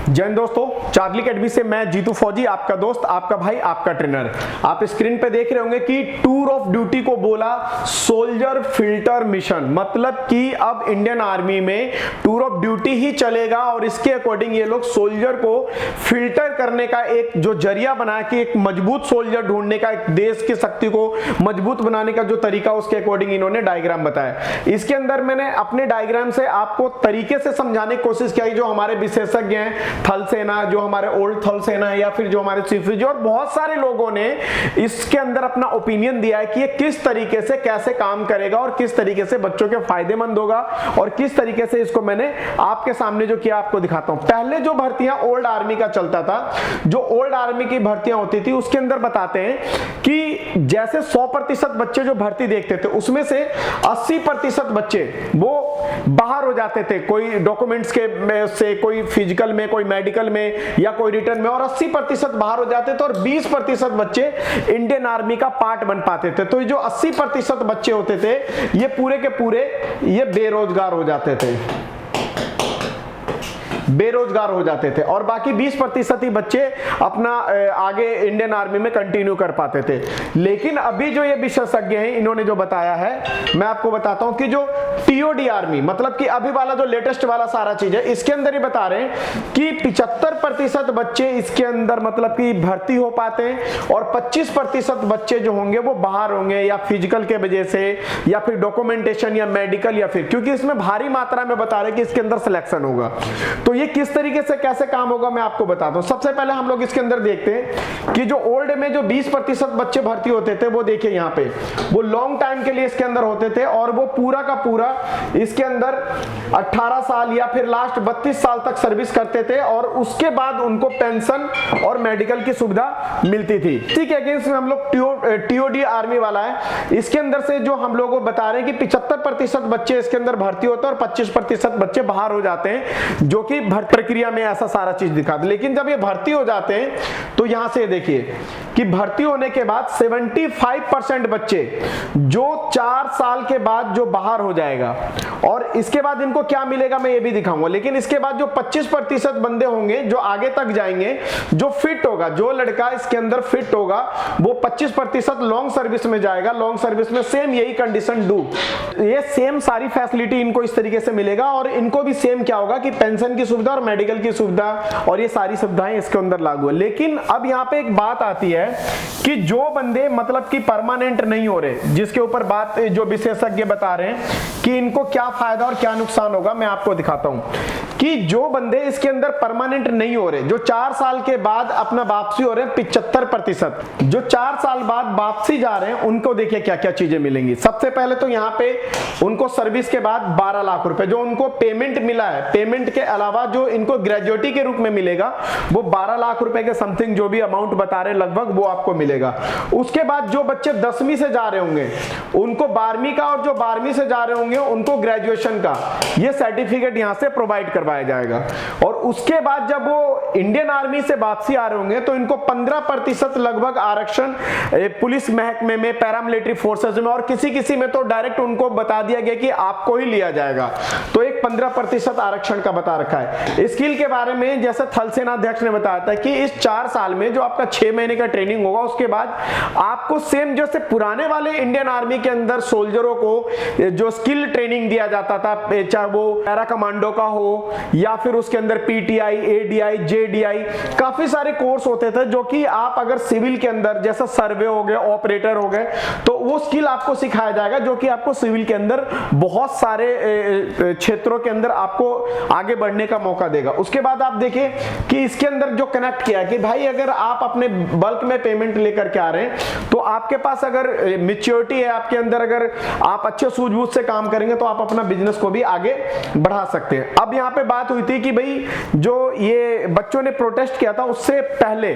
जय हिंद दोस्तों, Charlie academy से मैं जीतू फौजी, आपका दोस्त, आपका भाई, आपका ट्रेनर। आप स्क्रीन पे देख रहे होंगे कि टूर ऑफ ड्यूटी को बोला सोल्जर फिल्टर मिशन, मतलब कि अब इंडियन आर्मी में टूर ऑफ ड्यूटी ही चलेगा और इसके अकॉर्डिंग ये लोग सोल्जर को फिल्टर करने का एक जो जरिया बनाया कि एक मजबूत सोल्जर ढूंढने का, एक देश की शक्ति को मजबूत बनाने का जो तरीका, उसके अकॉर्डिंग इन्होंने डायग्राम बताया। इसके अंदर मैंने अपने डायग्राम से आपको तरीके से समझाने की कोशिश की, जो हमारे विशेषज्ञ हैं, थल सेना, जो हमारे ओल्ड थल सेना है, या फिर जो हमारे चीफ और बहुत सारे लोगों ने इसके अंदर अपना ओपिनियन दिया है कि ये किस तरीके से कैसे काम करेगा और किस तरीके से बच्चों के फायदेमंद होगा और किस तरीके से इसको मैंने आपके सामने जो किया आपको दिखाता हूं। पहले जो भर्तियां ओल्ड आर्मी का चलता था, जो ओल्ड आर्मी की भर्तियां होती थी, उसके अंदर बताते हैं कि जैसे 100% बच्चे जो भर्ती देखते थे उसमें से 80% बच्चे वो बाहर हो जाते थे, कोई डॉक्यूमेंट्स के में से, कोई फिजिकल में, कोई मेडिकल में या कोई रिटर्न में, और 80% बाहर हो जाते थे और 20% बच्चे इंडियन आर्मी का पार्ट बन पाते थे। तो ये जो 80% बच्चे होते थे ये पूरे के पूरे ये बेरोजगार हो जाते थे, बेरोजगार हो जाते थे, और बाकी 20% ही बच्चे अपना आगे इंडियन आर्मी में कंटिन्यू कर पाते थे। लेकिन अभी जो ये विशेषज्ञ हैं इन्होंने जो बताया है, मैं आपको बताता हूं कि जो टीओडी आर्मी, मतलब कि अभी वाला जो लेटेस्ट वाला सारा चीज है, इसके अंदर ही बता रहे हैं कि 75% बच्चे इसके अंदर मतलब कि भर्ती हो पाते हैं और 25% बच्चे जो होंगे वो बाहर होंगे, या फिजिकल के वजह से या फिर डॉक्यूमेंटेशन या मेडिकल, या फिर क्योंकि इसमें भारी मात्रा में बता रहे हैं कि इसके अंदर सिलेक्शन होगा। तो ये किस तरीके से कैसे काम होगा मैं आपको बताता हूं। सबसे पहले हम लोग इसके अंदर देखते हैं कि जो ओल्ड में जो 20% बच्चे भर्ती होते थे, वो देखिए यहाँ पे वो लॉन्ग टाइम के लिए इसके अंदर होते थे और वो पूरा का पूरा इसके अंदर 18 साल या फिर लास्ट 32 साल तक सर्विस करते थे और उसके बाद उनको पेंशन और मेडिकल की सुविधा मिलती थी। ठीक है, अगेंस्ट हम लोग टीओडी आर्मी वाला है, इसके अंदर से जो हम लोग बता रहे हैं कि 75% बच्चे इसके अंदर भर्ती होते हैं और 25% बच्चे बाहर हो जाते हैं, जो कि भर्ती प्रक्रिया में ऐसा सारा चीज दिखा दे। लेकिन जब ये भर्ती हो जाते हैं तो यहां से देखिए कि भर्ती होने के बाद 75% बच्चे जो 4 साल के बाद जो बाहर हो जाएगा, और इसके बाद इनको क्या मिलेगा मैं ये भी दिखाऊंगा। लेकिन इसके बाद जो 25% बंदे होंगे जो आगे तक जाएंगे, जो फिट होगा, जो लड़का इसके अंदर फिट होगा, वो 25% लॉन्ग सर्विस में जाएगा। लॉन्ग सर्विस में सेम यही कंडीशन डू, ये सेम सारी फैसिलिटी इनको इस तरीके से मिलेगा और इनको भी सेम क्या होगा कि पेंशन की सुविधा और मेडिकल की सुविधा और ये सारी सुविधाएं इसके अंदर लागू है। लेकिन अब यहाँ पे एक बात आती है कि जो बंदे मतलब कि परमानेंट नहीं हो रहे, जिसके ऊपर बात जो विशेषज्ञ बता रहे हैं कि इनको क्या फायदा और क्या नुकसान होगा, मैं आपको दिखाता हूं कि जो बंदे इसके अंदर परमानेंट नहीं हो रहे, जो 4 साल के बाद अपना वापसी हो रहे हैं, 75% जो 4 साल बाद वापसी जा रहे हैं, उनको देखिए क्या क्या चीजें मिलेंगी। सबसे पहले तो यहाँ पे उनको सर्विस के बाद 12 लाख रुपए जो उनको पेमेंट मिला है, पेमेंट के अलावा जो इनको ग्रेजुएटी के रूप में मिलेगा वो 12 लाख रुपए के समथिंग जो भी अमाउंट बता रहे लगभग वो आपको मिलेगा। उसके बाद जो बच्चे 10वीं से जा रहे होंगे उनको 12वीं का, और जो 12वीं से जा रहे होंगे उनको ग्रेजुएशन का ये सर्टिफिकेट यहां से प्रोवाइड करवाया जाएगा। और उसके बाद जब वो इंडियन आर्मी से वापसी आ रहे होंगे तो इनको 15% लगभग आरक्षण पुलिस महकमे में, पैरामिलिट्री फोर्सेस में, और किसी किसी में तो डायरेक्ट उनको बता दिया गया कि आपको ही लिया जाएगा। तो एक 15% आरक्षण का बता रखा है। स्किल के बारे में जैसे थल सेना अध्यक्ष ने बताया था कि इस 4 साल में जो आपका 6 महीने का ट्रेनिंग होगा, उसके बाद आपको सेम जैसे पुराने वाले इंडियन आर्मी के अंदर सोल्जरों को जो स्किल ट्रेनिंग दिया जाता था, चाहे वो पैरा कमांडो का हो या फिर उसके अंदर पीटीआई, एडीआई, जेडीआई, काफी सारे कोर्स होते थे जो कि आप अगर सिविल के अंदर जैसे सर्वे हो गए, ऑपरेटर हो गए, तो वो स्किल आपको सिखाया जाएगा जो कि आपको सिविल के अंदर बहुत सारे क्षेत्रों के अंदर आपको आगे बढ़ने का मौका देगा। उसके बाद आप देखिए कि इसके अंदर जो कनेक्ट किया कि भाई अगर आप अपने बल्क में पेमेंट लेकर के आ रहे हैं तो आपके पास अगर मैच्योरिटी है आपके अंदर, अगर आप अच्छे सूझबूझ से काम करेंगे तो आप अपना बिजनेस को भी आगे बढ़ा सकते हैं। अब यहाँ पे बात हुई थी कि भाई जो ये बच्चों ने प्रोटेस्ट किया था उससे पहले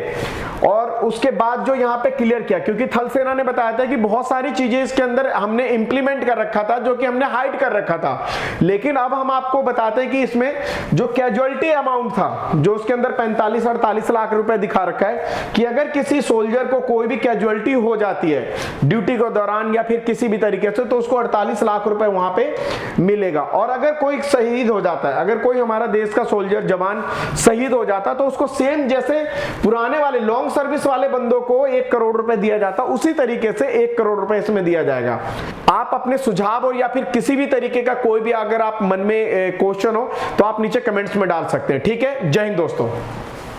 और उसके बाद जो यहाँ पे क्लियर किया, क्योंकि थल सेना ने बताया था कि बहुत सारी चीजें इसके अंदर हमने इंप्लीमेंट कर रखा था जो कि हमने हाइड कर रखा था। लेकिन अब हम आपको बताते हैं कि इसमें जो कैजुअलिटी अमाउंट था जो उसके अंदर 45-48 लाख रुपए दिखा रखा है कि अगर किसी सोल्जर को कोई भी कैजुअलिटी हो जाती है ड्यूटी के दौरान या फिर किसी भी तरीके से, तो उसको 48 लाख रुपए वहां पे मिलेगा। और अगर कोई शहीद हो जाता है, अगर कोई कोई हमारा देश का सोल्जर जवान शहीद हो जाता तो उसको सेम जैसे पुराने वाले लॉन्ग सर्विस वाले बंदों को 1 करोड़ रुपए दिया जाता, उसी तरीके से 1 करोड़ रुपए इसमें दिया जाएगा। आप अपने सुझाव हो या फिर किसी भी तरीके का कोई भी अगर आप मन में क्वेश्चन हो तो आप नीचे कमेंट्स में डाल सकते हैं। ठीक है, जय हिंद दोस्तों।